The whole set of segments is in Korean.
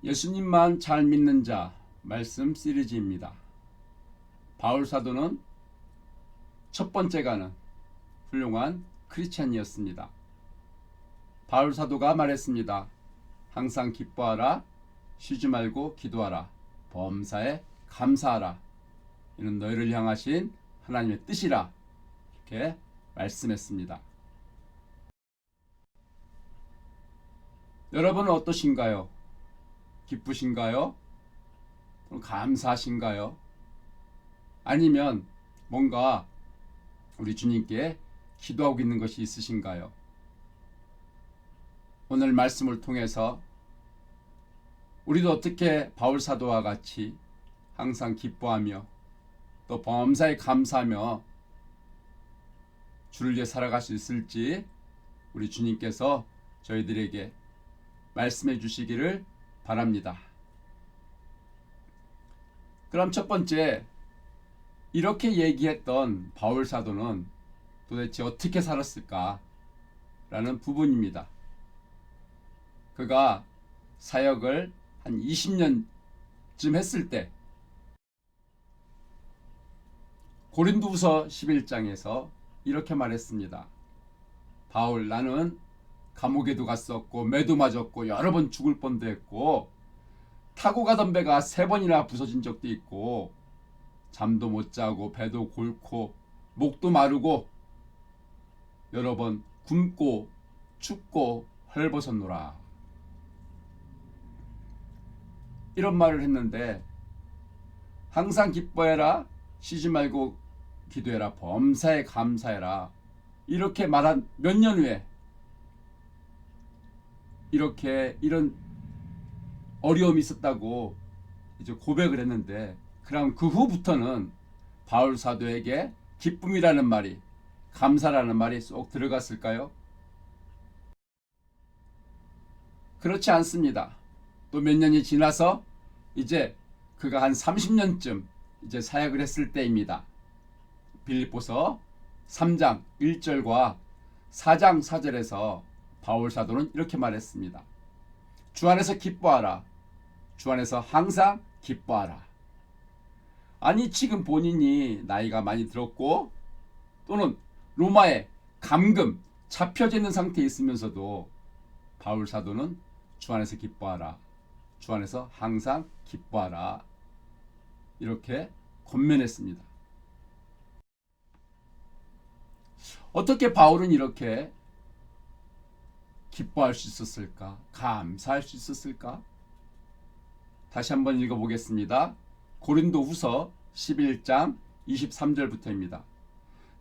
예수님만 잘 믿는 자 말씀 시리즈입니다. 바울 사도는 첫 번째가는 훌륭한 크리스찬이었습니다. 바울 사도가 말했습니다. 항상 기뻐하라, 쉬지 말고 기도하라, 범사에 감사하라. 이는 너희를 향하신 하나님의 뜻이라. 이렇게 말씀했습니다. 여러분은 어떠신가요? 기쁘신가요? 감사하신가요? 아니면 뭔가 우리 주님께 기도하고 있는 것이 있으신가요? 오늘 말씀을 통해서 우리도 어떻게 바울 사도와 같이 항상 기뻐하며 또 범사에 감사하며 주를 위해 살아갈 수 있을지 우리 주님께서 저희들에게 말씀해 주시기를 바랍니다. 그럼 첫 번째, 이렇게 얘기했던 바울 사도는 도대체 어떻게 살았을까? 라는 부분입니다. 그가 사역을 한 20년쯤 했을 때 고린도후서 11장에서 이렇게 말했습니다. 바울, 나는 감옥에도 갔었고 매도 맞았고 여러 번 죽을 뻔도 했고 타고 가던 배가 3번이나 부서진 적도 있고 잠도 못 자고 배도 골고 목도 마르고 여러 번 굶고 춥고 헐벗었노라. 이런 말을 했는데 항상 기뻐해라, 쉬지 말고 기도해라, 범사에 감사해라. 이렇게 말한 몇 년 후에 이런 어려움이 있었다고 이제 고백을 했는데, 그럼 그 후부터는 바울 사도에게 기쁨이라는 말이, 감사라는 말이 쏙 들어갔을까요? 그렇지 않습니다. 또 몇 년이 지나서 이제 그가 한 30년쯤 이제 사역을 했을 때입니다. 빌립보서 3장 1절과 4장 4절에서 바울 사도는 이렇게 말했습니다. 주 안에서 기뻐하라. 주 안에서 항상 기뻐하라. 아니, 지금 본인이 나이가 많이 들었고 또는 로마에 감금 잡혀져 있는 상태에 있으면서도 바울 사도는 주 안에서 기뻐하라. 주 안에서 항상 기뻐하라. 이렇게 권면했습니다. 어떻게 바울은 이렇게 기뻐할 수 있었을까? 감사할 수 있었을까? 다시 한번 읽어보겠습니다. 고린도후서 11장 23절부터입니다.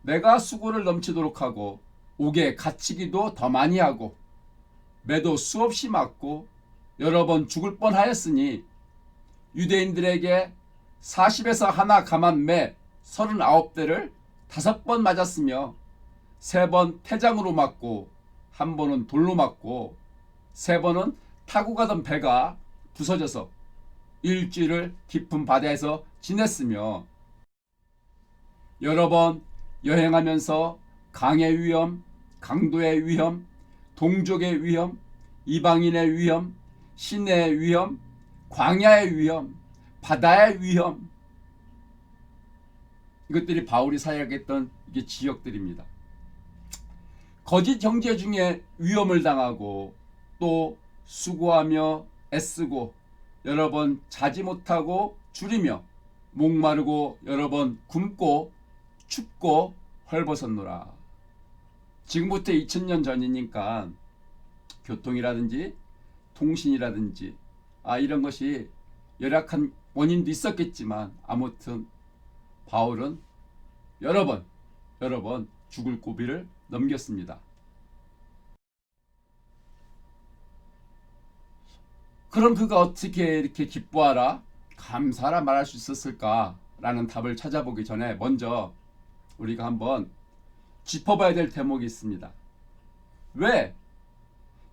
내가 수고를 넘치도록 하고 옥에 갇히기도 더 많이 하고 매도 수없이 맞고 여러 번 죽을 뻔하였으니 유대인들에게 40에서 하나 감한 매 39대를 5번 맞았으며 3번 태장으로 맞고 1번은 돌로 맞고 3번은 타고 가던 배가 부서져서 일주일을 깊은 바다에서 지냈으며 여러 번 여행하면서 강의 위험, 강도의 위험, 동족의 위험, 이방인의 위험, 시내의 위험, 광야의 위험, 바다의 위험, 이것들이 바울이 사역했던 이게 지역들입니다. 거짓 형제 중에 위험을 당하고 또 수고하며 애쓰고 여러 번 자지 못하고 줄이며 목마르고 여러 번 굶고 춥고 헐벗었노라. 지금부터 2000년 전이니까 교통이라든지 통신이라든지 이런 것이 열악한 원인도 있었겠지만 아무튼 바울은 여러 번 죽을 고비를 넘겼습니다. 그럼 그가 어떻게 이렇게 기뻐하라, 감사하라 말할 수 있었을까라는 답을 찾아보기 전에 먼저 우리가 한번 짚어봐야 될 대목이 있습니다. 왜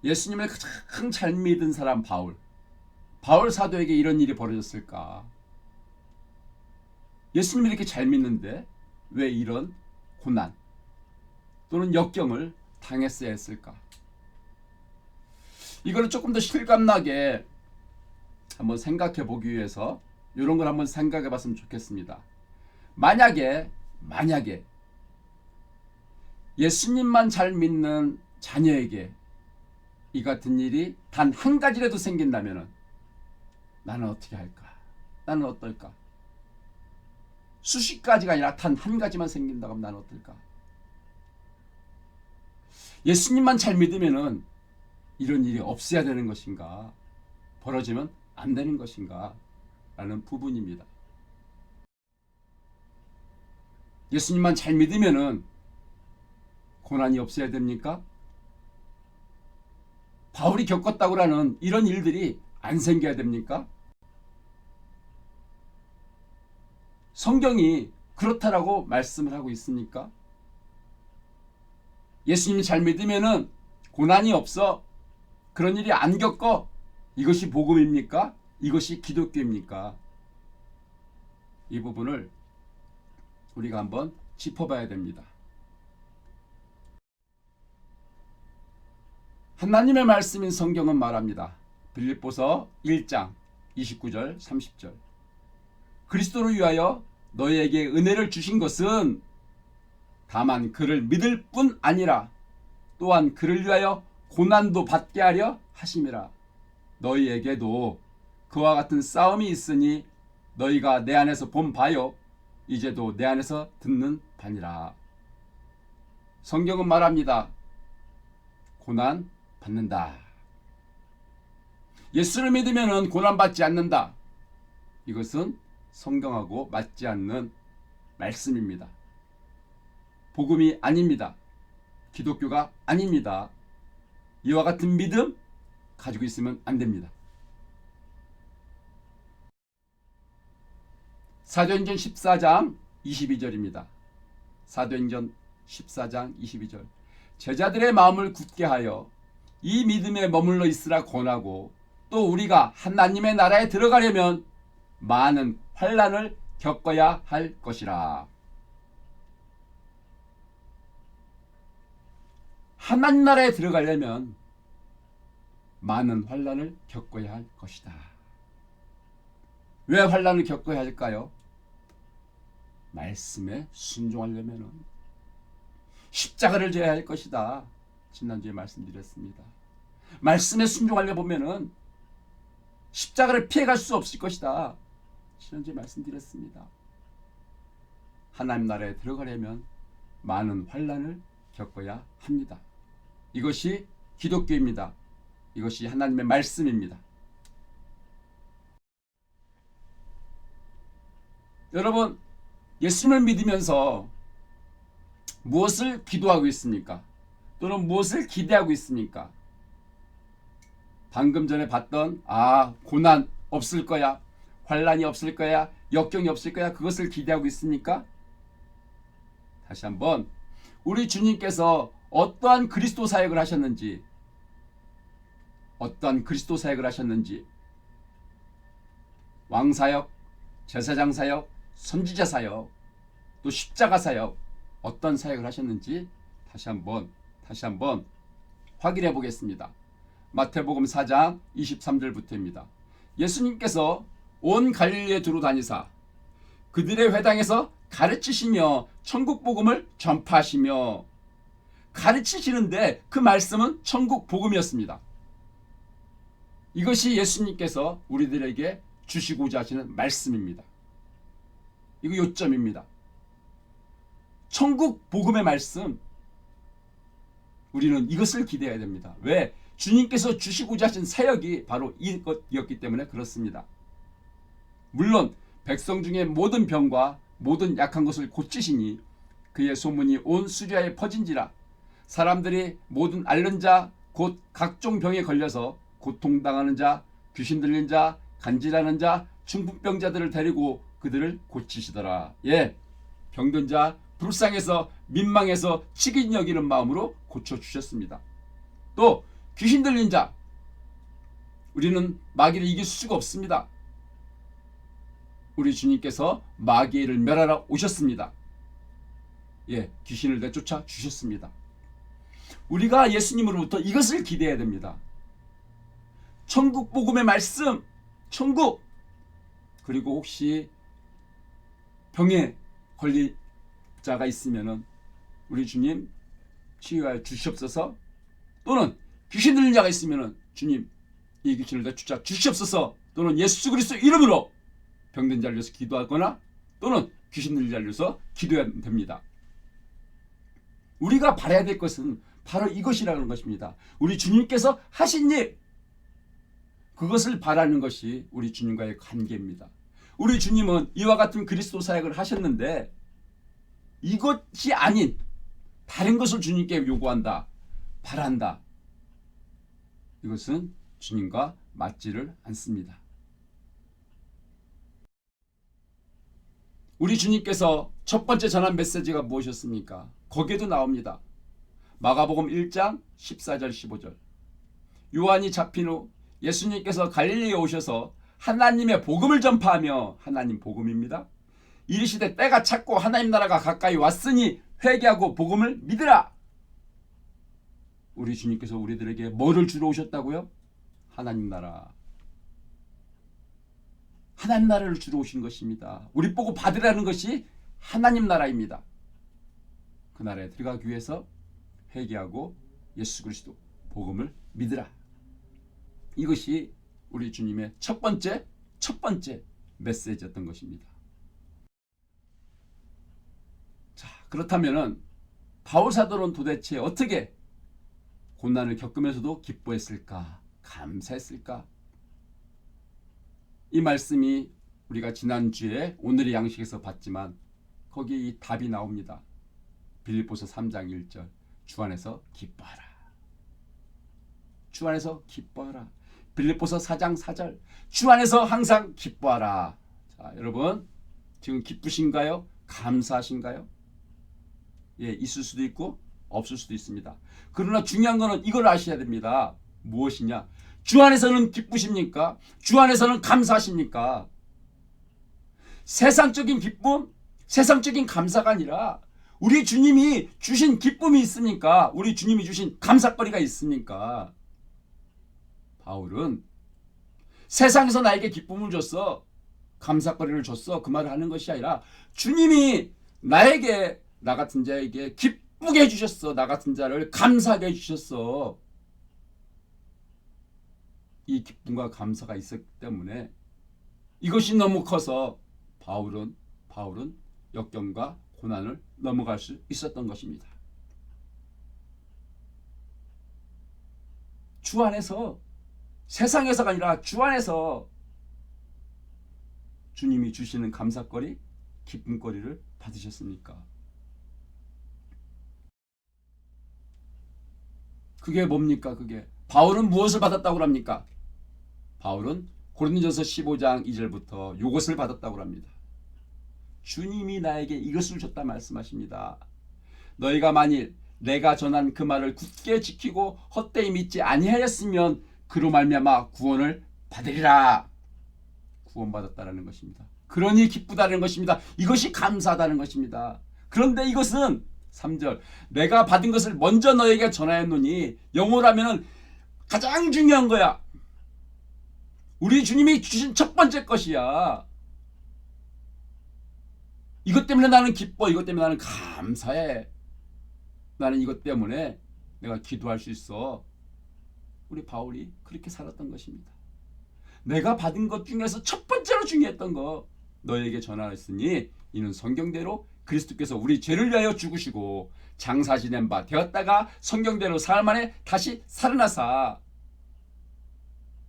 예수님을 가장 잘 믿은 사람 바울 사도에게 이런 일이 벌어졌을까? 예수님을 이렇게 잘 믿는데 왜 이런 고난 또는 역경을 당했어야 했을까? 이거를 조금 더 실감나게 한번 생각해 보기 위해서 이런 걸 한번 생각해 봤으면 좋겠습니다. 만약에 예수님만 잘 믿는 자녀에게 이 같은 일이 단 한 가지라도 생긴다면 나는 어떻게 할까? 나는 어떨까? 수십 가지가 아니라 단 한 가지만 생긴다고 하면 나는 어떨까? 예수님만 잘 믿으면은 이런 일이 없어야 되는 것인가? 벌어지면 안 되는 것인가? 라는 부분입니다. 예수님만 잘 믿으면은 고난이 없어야 됩니까? 바울이 겪었다고라는 이런 일들이 안 생겨야 됩니까? 성경이 그렇다라고 말씀을 하고 있습니까? 예수님이 잘 믿으면은 고난이 없어. 그런 일이 안 겪어. 이것이 복음입니까? 이것이 기독교입니까? 이 부분을 우리가 한번 짚어봐야 됩니다. 하나님의 말씀인 성경은 말합니다. 빌립보서 1장 29절 30절 그리스도를 위하여 너희에게 은혜를 주신 것은 다만 그를 믿을 뿐 아니라 또한 그를 위하여 고난도 받게 하려 하심이라. 너희에게도 그와 같은 싸움이 있으니 너희가 내 안에서 본 바요 이제도 내 안에서 듣는 바니라. 성경은 말합니다. 고난 받는다. 예수를 믿으면 고난받지 않는다. 이것은 성경하고 맞지 않는 말씀입니다. 복음이 아닙니다. 기독교가 아닙니다. 이와 같은 믿음 가지고 있으면 안 됩니다. 사도행전 14장 22절입니다. 사도행전 14장 22절 제자들의 마음을 굳게 하여 이 믿음에 머물러 있으라 권하고 또 우리가 하나님의 나라에 들어가려면 많은 환난을 겪어야 할 것이라. 하나님 나라에 들어가려면 많은 환난을 겪어야 할 것이다. 왜 환난을 겪어야 할까요? 말씀에 순종하려면 십자가를 져야 할 것이다. 지난주에 말씀드렸습니다. 말씀에 순종하려 보면은 십자가를 피해갈 수 없을 것이다. 지난주에 말씀드렸습니다. 하나님 나라에 들어가려면 많은 환난을 겪어야 합니다. 이것이 기독교입니다. 이것이 하나님의 말씀입니다. 여러분, 예수님을 믿으면서 무엇을 기도하고 있습니까? 또는 무엇을 기대하고 있습니까? 방금 전에 봤던 고난 없을 거야, 환난이 없을 거야, 역경이 없을 거야, 그것을 기대하고 있습니까? 다시 한번 우리 주님께서 어떠한 그리스도 사역을 하셨는지, 왕사역, 제사장 사역, 선지자 사역, 또 십자가 사역, 어떤 사역을 하셨는지 다시 한번 확인해 보겠습니다. 마태복음 4장 23절부터입니다. 예수님께서 온 갈릴리에 두루 다니사 그들의 회당에서 가르치시며 천국 복음을 전파하시며, 가르치시는데 그 말씀은 천국 복음이었습니다. 이것이 예수님께서 우리들에게 주시고자 하시는 말씀입니다. 이거 요점입니다. 천국 복음의 말씀, 우리는 이것을 기대해야 됩니다. 왜? 주님께서 주시고자 하신 사역이 바로 이것이었기 때문에 그렇습니다. 물론 백성 중에 모든 병과 모든 약한 것을 고치시니 그의 소문이 온 수리아에 퍼진지라. 사람들이 모든 앓는 자 곧 각종 병에 걸려서 고통당하는 자, 귀신 들린 자, 간질하는 자, 중풍병자들을 데리고 그들을 고치시더라. 병든 자, 불쌍해서 민망해서 치긴 여기는 마음으로 고쳐주셨습니다. 또 귀신 들린 자, 우리는 마귀를 이길 수가 없습니다. 우리 주님께서 마귀를 멸하러 오셨습니다. 귀신을 내쫓아 주셨습니다. 우리가 예수님으로부터 이것을 기대해야 됩니다. 천국 복음의 말씀, 천국, 그리고 혹시 병에 걸린 자가 있으면은 우리 주님 치유하여 주시옵소서. 또는 귀신 들린 자가 있으면은 주님 이 귀신을 다 쫓아 주시옵소서. 또는 예수 그리스도 이름으로 병든 자를 위해서 기도하거나 또는 귀신 들린 자를 위해서 기도해야 됩니다. 우리가 바라야 될 것은 바로 이것이라는 것입니다. 우리 주님께서 하신 일, 그것을 바라는 것이 우리 주님과의 관계입니다. 우리 주님은 이와 같은 그리스도 사역을 하셨는데 이것이 아닌 다른 것을 주님께 요구한다, 바란다. 이것은 주님과 맞지를 않습니다. 우리 주님께서 첫 번째 전한 메시지가 무엇이었습니까? 거기에도 나옵니다. 마가복음 1장 14절 15절. 요한이 잡힌 후 예수님께서 갈릴리에 오셔서 하나님의 복음을 전파하며, 하나님 복음입니다, 이르시되 때가 찼고 하나님 나라가 가까이 왔으니 회개하고 복음을 믿으라. 우리 주님께서 우리들에게 뭐를 주러 오셨다고요? 하나님 나라. 하나님 나라를 주러 오신 것입니다. 우리 보고 받으라는 것이 하나님 나라입니다. 그 나라에 들어가기 위해서 회개하고 예수 그리스도 복음을 믿으라. 이것이 우리 주님의 첫 번째 메시지였던 것입니다. 자, 그렇다면은 바울 사도는 도대체 어떻게 고난을 겪으면서도 기뻐했을까? 감사했을까? 이 말씀이 우리가 지난주에 오늘의 양식에서 봤지만 거기에 이 답이 나옵니다. 빌립보서 3장 1절. 주 안에서 기뻐하라. 주 안에서 기뻐하라. 빌립보서 4장 4절. 주 안에서 항상 기뻐하라. 자, 여러분 지금 기쁘신가요? 감사하신가요? 예, 있을 수도 있고 없을 수도 있습니다. 그러나 중요한 것은 이걸 아셔야 됩니다. 무엇이냐? 주 안에서는 기쁘십니까? 주 안에서는 감사하십니까? 세상적인 기쁨, 세상적인 감사가 아니라 우리 주님이 주신 기쁨이 있습니까? 우리 주님이 주신 감사거리가 있습니까? 바울은 세상에서 나에게 기쁨을 줬어, 감사거리를 줬어, 그 말을 하는 것이 아니라 주님이 나에게, 나 같은 자에게 기쁘게 해주셨어, 나 같은 자를 감사하게 해주셨어. 이 기쁨과 감사가 있었기 때문에 이것이 너무 커서 바울은 역경과 고난을 넘어갈 수 있었던 것입니다. 주 안에서, 세상에서가 아니라 주 안에서 주님이 주시는 감사거리, 기쁨거리를 받으셨습니까? 그게 뭡니까? 그게 바울은 무엇을 받았다고 합니까? 바울은 고린도전서 15장 2절부터 이것을 받았다고 합니다. 주님이 나에게 이것을 줬다 말씀하십니다. 너희가 만일 내가 전한 그 말을 굳게 지키고 헛되이 믿지 아니하였으면 그로 말미암아 구원을 받으리라. 구원받았다라는 것입니다. 그러니 기쁘다는 것입니다. 이것이 감사하다는 것입니다. 그런데 이것은 3절, 내가 받은 것을 먼저 너에게 전하였노니, 영어라면 가장 중요한 거야. 우리 주님이 주신 첫 번째 것이야. 이것 때문에 나는 기뻐, 이것 때문에 나는 감사해, 나는 이것 때문에 내가 기도할 수 있어. 우리 바울이 그렇게 살았던 것입니다. 내가 받은 것 중에서 첫 번째로 중요했던 거 너에게 전하였으니 이는 성경대로 그리스도께서 우리 죄를 위하여 죽으시고 장사 지낸 바 되었다가 성경대로 사흘 만에 다시 살아나사.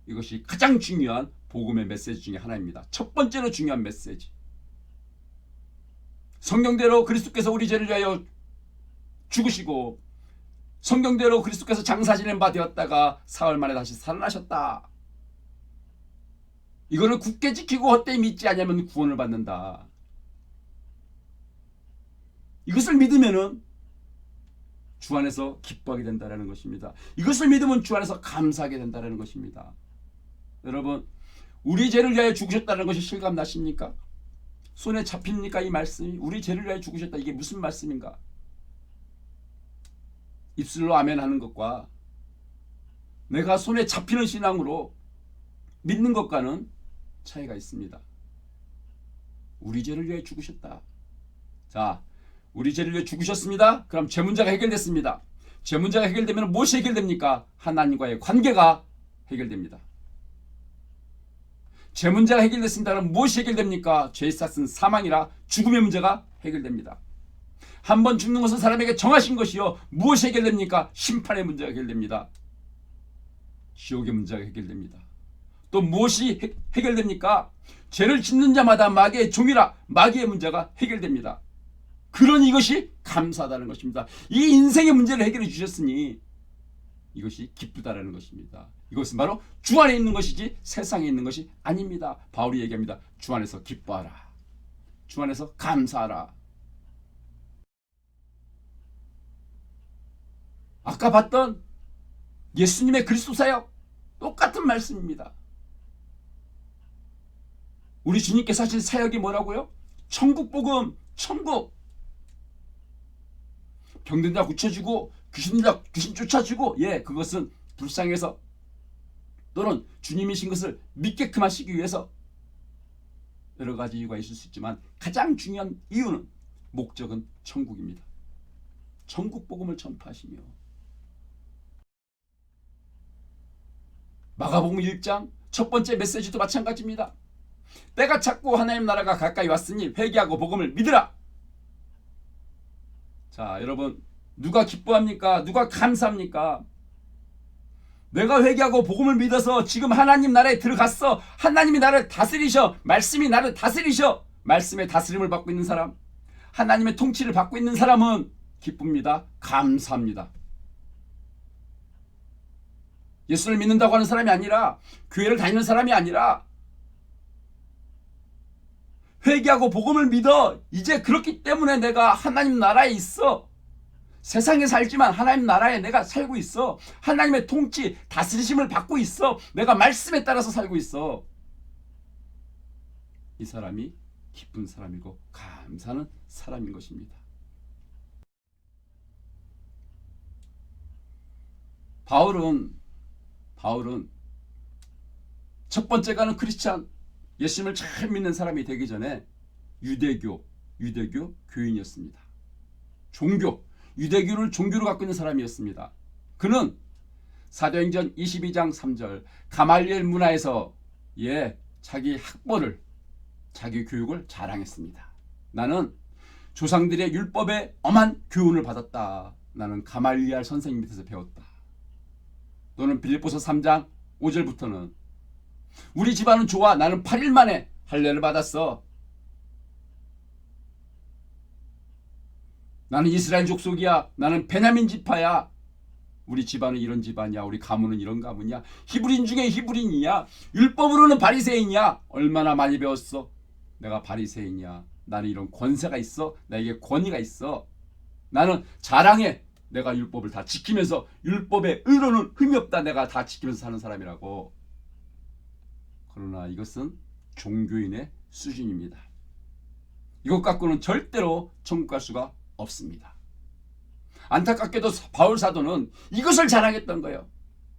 이것이 가장 중요한 복음의 메시지 중에 하나입니다. 첫 번째로 중요한 메시지. 성경대로 그리스도께서 우리 죄를 위하여 죽으시고 성경대로 그리스도께서 장사 지낸 바 되었다가 사흘 만에 다시 살아나셨다. 이거를 굳게 지키고 헛되이 믿지 않으면 구원을 받는다. 이것을 믿으면은 주 안에서 기뻐하게 된다는 것입니다. 이것을 믿으면 주 안에서 감사하게 된다는 것입니다. 여러분, 우리 죄를 위하여 죽으셨다는 것이 실감나십니까? 손에 잡힙니까? 이 말씀이 우리 죄를 위하여 죽으셨다, 이게 무슨 말씀인가? 입술로 아멘 하는 것과 내가 손에 잡히는 신앙으로 믿는 것과는 차이가 있습니다. 우리 죄를 위해 죽으셨다. 자, 우리 죄를 위해 죽으셨습니다. 그럼 죄 문제가 해결됐습니다. 죄 문제가 해결되면 무엇이 해결됩니까? 하나님과의 관계가 해결됩니다. 죄 문제가 해결됐습니다. 그럼 무엇이 해결됩니까? 죄의 싹은 사망이라 죽음의 문제가 해결됩니다. 한 번 죽는 것은 사람에게 정하신 것이요. 무엇이 해결됩니까? 심판의 문제가 해결됩니다. 지옥의 문제가 해결됩니다. 또 무엇이 해결됩니까? 죄를 짓는 자마다 마귀의 종이라 마귀의 문제가 해결됩니다. 그러니 이것이 감사하다는 것입니다. 이 인생의 문제를 해결해 주셨으니 이것이 기쁘다라는 것입니다. 이것은 바로 주 안에 있는 것이지 세상에 있는 것이 아닙니다. 바울이 얘기합니다. 주 안에서 기뻐하라. 주 안에서 감사하라. 아까 봤던 예수님의 그리스도 사역 똑같은 말씀입니다. 우리 주님께서 하신 사역이 뭐라고요? 천국 복음, 천국. 병든 자 고쳐주고 귀신 쫓아주고, 그것은 불쌍해서 또는 주님이신 것을 믿게끔 하시기 위해서 여러 가지 이유가 있을 수 있지만 가장 중요한 이유는 목적은 천국입니다. 천국 복음을 전파하시며 마가복음 1장 첫 번째 메시지도 마찬가지입니다. 때가 찼고 하나님 나라가 가까이 왔으니 회개하고 복음을 믿으라. 자, 여러분, 누가 기뻐합니까? 누가 감사합니까? 내가 회개하고 복음을 믿어서 지금 하나님 나라에 들어갔어. 하나님이 나를 다스리셔. 말씀이 나를 다스리셔. 말씀의 다스림을 받고 있는 사람, 하나님의 통치를 받고 있는 사람은 기쁩니다. 감사합니다. 예수를 믿는다고 하는 사람이 아니라, 교회를 다니는 사람이 아니라, 회개하고 복음을 믿어. 이제 그렇기 때문에 내가 하나님 나라에 있어. 세상에 살지만 하나님 나라에 내가 살고 있어. 하나님의 통치, 다스리심을 받고 있어. 내가 말씀에 따라서 살고 있어. 이 사람이 기쁜 사람이고 감사하는 사람인 것입니다. 바울은 첫 번째가는 크리스찬, 예수님을 잘 믿는 사람이 되기 전에 유대교 교인이었습니다. 유대교를 종교로 갖고 있는 사람이었습니다. 그는 사도행전 22장 3절 가말리엘 문화에서 자기 학벌을, 자기 교육을 자랑했습니다. 나는 조상들의 율법에 엄한 교훈을 받았다. 나는 가말리엘 선생님 밑에서 배웠다. 또는 빌립보서 3장 5절부터는 우리 집안은 좋아. 나는 8일 만에 할례를 받았어. 나는 이스라엘 족속이야. 나는 베냐민 지파야. 우리 집안은 이런 집안이야. 우리 가문은 이런 가문이야. 히브리인 중에 히브리인이야. 율법으로는 바리새인이야. 얼마나 많이 배웠어? 내가 바리새인이야. 나는 이런 권세가 있어. 나에게 권위가 있어. 나는 자랑해. 내가 율법을 다 지키면서, 율법의 의로는 흠이 없다. 내가 다 지키면서 사는 사람이라고. 그러나 이것은 종교인의 수준입니다. 이것 갖고는 절대로 천국 갈 수가 없습니다. 안타깝게도 바울 사도는 이것을 자랑했던 거예요.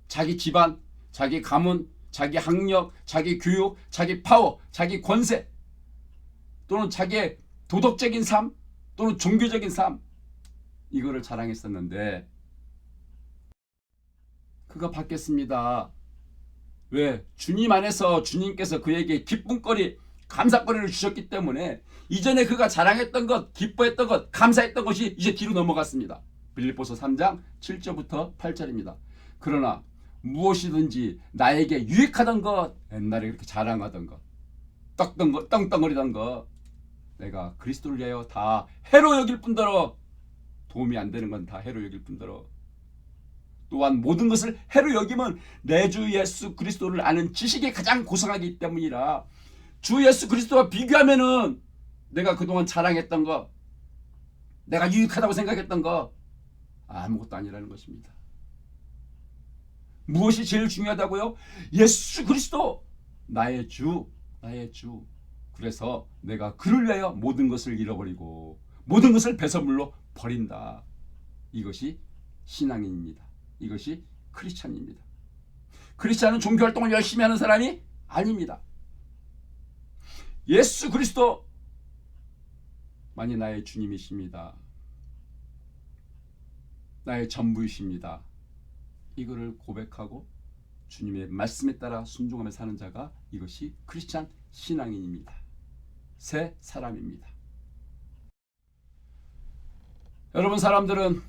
자기 집안, 자기 가문, 자기 학력, 자기 교육, 자기 파워, 자기 권세, 또는 자기의 도덕적인 삶, 또는 종교적인 삶, 이거를 자랑했었는데 그가 바뀌었습니다. 왜? 주님 안에서 주님께서 그에게 기쁨거리, 감사거리를 주셨기 때문에 이전에 그가 자랑했던 것, 기뻐했던 것, 감사했던 것이 이제 뒤로 넘어갔습니다. 빌립보서 3장 7절부터 8절입니다. 그러나 무엇이든지 나에게 유익하던 것, 옛날에 그렇게 자랑하던 것, 떵떵거리던 것, 내가 그리스도를 위하여 다 해로 여길 뿐더러, 도움이 안 되는 건 다 해로 여길 뿐더러, 또한 모든 것을 해로 여기면 내 주 예수 그리스도를 아는 지식이 가장 고상하기 때문이라, 주 예수 그리스도와 비교하면은 내가 그동안 자랑했던 거, 내가 유익하다고 생각했던 거 아무것도 아니라는 것입니다. 무엇이 제일 중요하다고요? 예수 그리스도, 나의 주. 그래서 내가 그를 위하여 모든 것을 잃어버리고 모든 것을 배설물로 버린다. 이것이 신앙인입니다. 이것이 크리스찬입니다. 크리스찬은 종교활동을 열심히 하는 사람이 아닙니다. 예수 그리스도 만이 나의 주님이십니다. 나의 전부이십니다. 이거를 고백하고 주님의 말씀에 따라 순종하며 사는 자가 이것이 크리스찬 신앙인입니다. 새 사람입니다. 여러분, 사람들은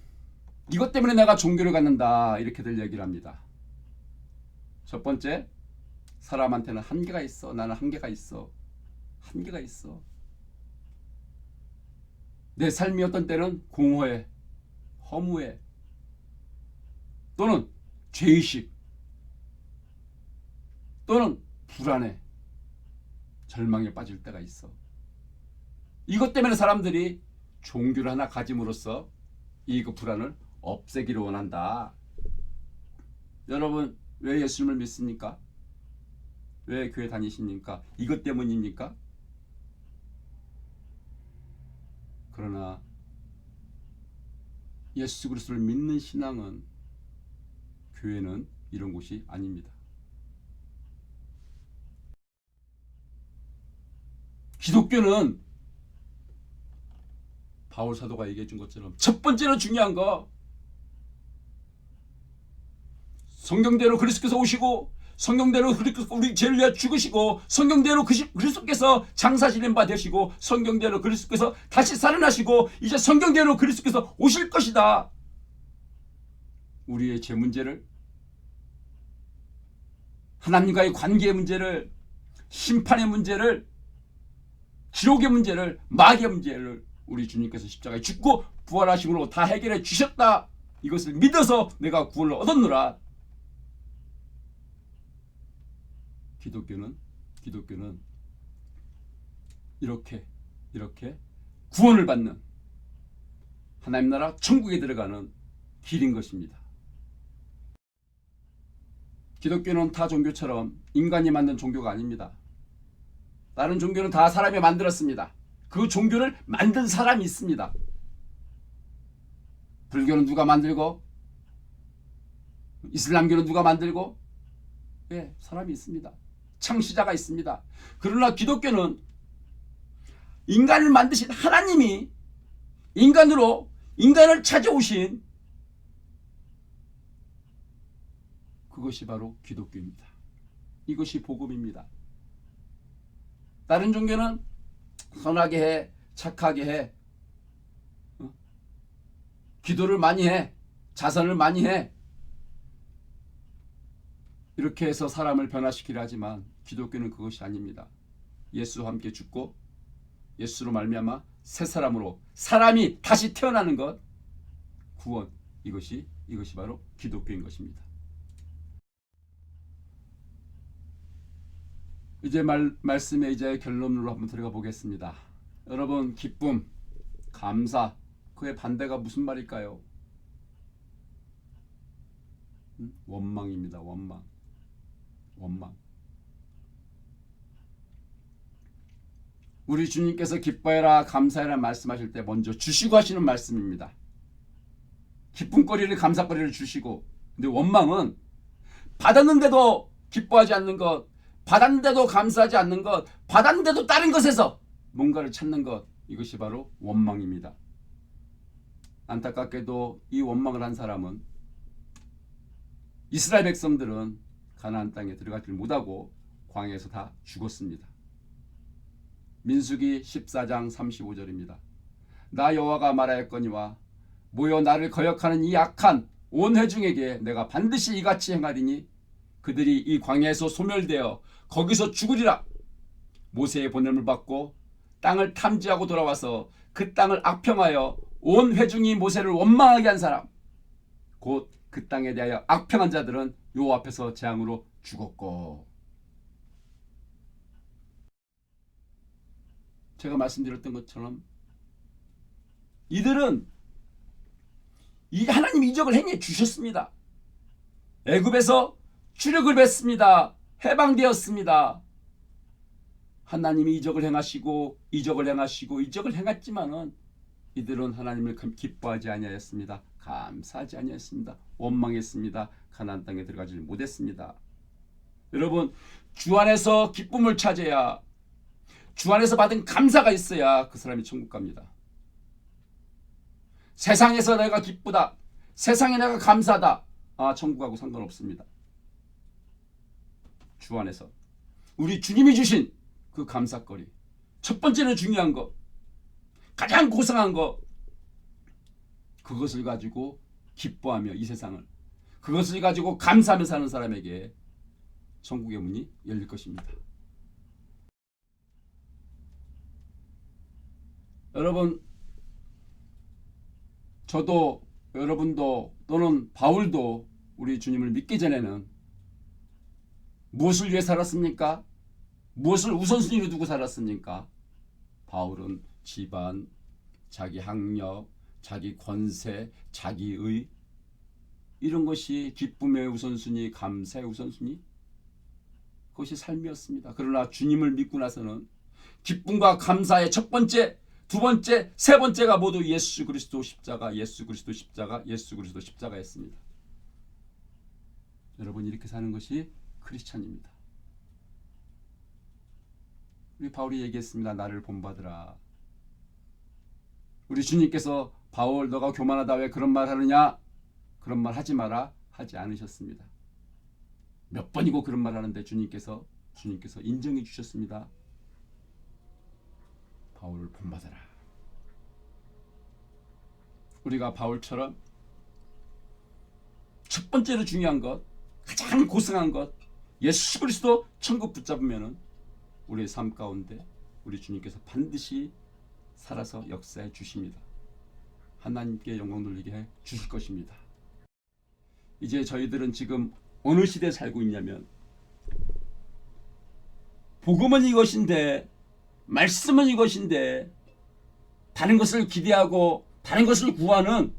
이것 때문에 내가 종교를 갖는다 이렇게들 얘기를 합니다. 첫 번째, 사람한테는 한계가 있어. 나는 한계가 있어. 한계가 있어. 내 삶이 어떤 때는 공허해, 허무해, 또는 죄의식, 또는 불안해, 절망에 빠질 때가 있어. 이것 때문에 사람들이 종교를 하나 가짐으로써 이 불안을 없애기를 원한다. 여러분, 왜 예수님을 믿습니까? 왜 교회 다니십니까? 이것 때문입니까? 그러나 예수 그리스도를 믿는 신앙은, 교회는 이런 곳이 아닙니다. 기독교는 바울 사도가 얘기해 준 것처럼 첫 번째로 중요한 거, 성경대로 그리스도께서 오시고, 성경대로 우리 죄를 위하여 죽으시고, 성경대로 그리스도께서 장사지는 바 되시고, 성경대로 그리스도께서 다시 살아나시고, 이제 성경대로 그리스도께서 오실 것이다. 우리의 죄 문제를, 하나님과의 관계의 문제를, 심판의 문제를, 지옥의 문제를, 마귀의 문제를 우리 주님께서 십자가에 죽고 부활하심으로 다 해결해 주셨다. 이것을 믿어서 내가 구원을 얻었노라. 기독교는 이렇게 구원을 받는, 하나님 나라 천국에 들어가는 길인 것입니다. 기독교는 타 종교처럼 인간이 만든 종교가 아닙니다. 다른 종교는 다 사람이 만들었습니다. 그 종교를 만든 사람이 있습니다. 불교는 누가 만들고, 이슬람교는 누가 만들고, 예, 사람이 있습니다. 창시자가 있습니다. 그러나 기독교는 인간을 만드신 하나님이 인간을 찾아오신, 그것이 바로 기독교입니다. 이것이 복음입니다. 다른 종교는 선하게 해, 착하게 해, 기도를 많이 해, 자선을 많이 해, 이렇게 해서 사람을 변화시키려 하지만 기독교는 그것이 아닙니다. 예수와 함께 죽고 예수로 말미암아 새 사람으로 사람이 다시 태어나는 것, 구원, 이것이 바로 기독교인 것입니다. 이제 말씀의 이제 결론으로 한번 들어가 보겠습니다. 여러분, 기쁨, 감사, 그의 반대가 무슨 말일까요? 원망입니다. 원망. 우리 주님께서 기뻐해라, 감사해라 말씀하실 때 먼저 주시고 하시는 말씀입니다. 기쁨거리를, 감사거리를 주시고, 근데 원망은 받았는데도 기뻐하지 않는 것, 받았는데도 감사하지 않는 것, 받았는데도 다른 것에서 뭔가를 찾는 것, 이것이 바로 원망입니다. 안타깝게도 이 원망을 한 사람은, 이스라엘 백성들은 가나안 땅에 들어가지 못하고 광야에서 다 죽었습니다. 민수기 14장 35절입니다. 나 여호와가 말하였거니와 모여 나를 거역하는 이 악한 온 회중에게 내가 반드시 이같이 행하리니 그들이 이 광야에서 소멸되어 거기서 죽으리라. 모세의 보냄을 받고 땅을 탐지하고 돌아와서 그 땅을 악평하여 온 회중이 모세를 원망하게 한 사람, 곧 그 땅에 대하여 악평한 자들은 여호와 앞에서 재앙으로 죽었고. 제가 말씀드렸던 것처럼 이들은 이 하나님 이적을 행해 주셨습니다. 애굽에서 출애굽을 했습니다. 해방되었습니다. 하나님이 이적을 행하시고 행했지만은 이들은 하나님을 기뻐하지 아니하였습니다. 감사하지 아니하였습니다. 원망했습니다. 가나안 땅에 들어가지 못했습니다. 여러분, 주 안에서 기쁨을 찾아야, 주 안에서 받은 감사가 있어야 그 사람이 천국 갑니다. 세상에서 내가 기쁘다, 세상에 내가 감사하다, 천국하고 상관없습니다. 주 안에서 우리 주님이 주신 그 감사거리, 첫 번째는 중요한 것, 가장 고상한 것, 그것을 가지고 기뻐하며 이 세상을, 그것을 가지고 감사하며 사는 사람에게 천국의 문이 열릴 것입니다. 여러분, 저도 여러분도 또는 바울도 우리 주님을 믿기 전에는 무엇을 위해 살았습니까? 무엇을 우선순위로 두고 살았습니까? 바울은 집안, 자기 학력, 자기 권세, 자기의, 이런 것이 기쁨의 우선순위, 감사의 우선순위, 그것이 삶이었습니다. 그러나 주님을 믿고 나서는 기쁨과 감사의 첫 번째, 두 번째, 세 번째가 모두 예수 그리스도 십자가, 예수 그리스도 십자가, 예수 그리스도 십자가였습니다. 여러분, 이렇게 사는 것이 크리스찬입니다. 우리 바울이 얘기했습니다. 나를 본받으라. 우리 주님께서 바울, 너가 교만하다 왜 그런 말 하느냐? 그런 말 하지 마라 하지 않으셨습니다. 몇 번이고 그런 말 하는데 주님께서 인정해 주셨습니다. 바울을 본받아라. 우리가 바울처럼 첫 번째로 중요한 것, 가장 고상한 것, 예수 그리스도 천국 붙잡으면은 우리의 삶 가운데 우리 주님께서 반드시 살아서 역사해 주십니다. 하나님께 영광 돌리게 해 주실 것입니다. 이제 저희들은 지금 어느 시대에 살고 있냐면, 복음은 이것인데, 말씀은 이것인데, 다른 것을 기대하고 다른 것을 구하는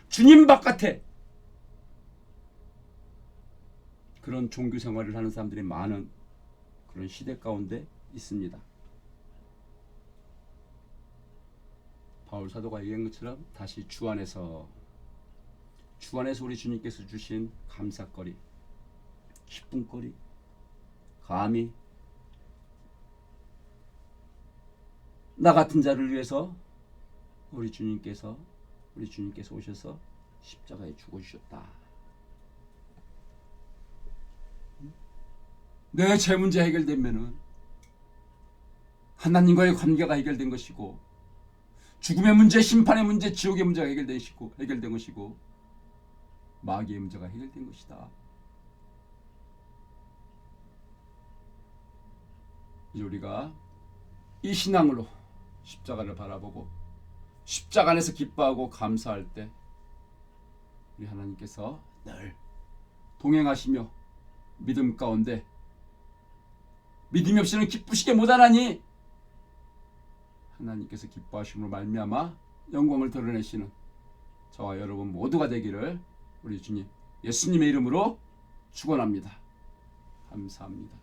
주님 바깥에 그런 종교 생활을 하는 사람들이 많은 그런 시대 가운데 있습니다. 바울 사도가 얘기한 것처럼 다시 주 안에서 우리 주님께서 주신 감사거리, 기쁨거리, 감히 나 같은 자를 위해서 우리 주님께서 오셔서 십자가에 죽어주셨다. 내 죄 문제 해결되면은 하나님과의 관계가 해결된 것이고, 죽음의 문제, 심판의 문제, 지옥의 문제가 해결된 것이고, 마귀의 문제가 해결된 것이다. 이제 우리가 이 신앙으로 십자가를 바라보고 십자가 안에서 기뻐하고 감사할 때 우리 하나님께서 늘 동행하시며 믿음 가운데, 믿음이 없이는 기쁘시게 못하나니 하나님께서 기뻐하심으로 말미암아 영광을 드러내시는 저와 여러분 모두가 되기를 우리 주님 예수님의 이름으로 축원합니다. 감사합니다.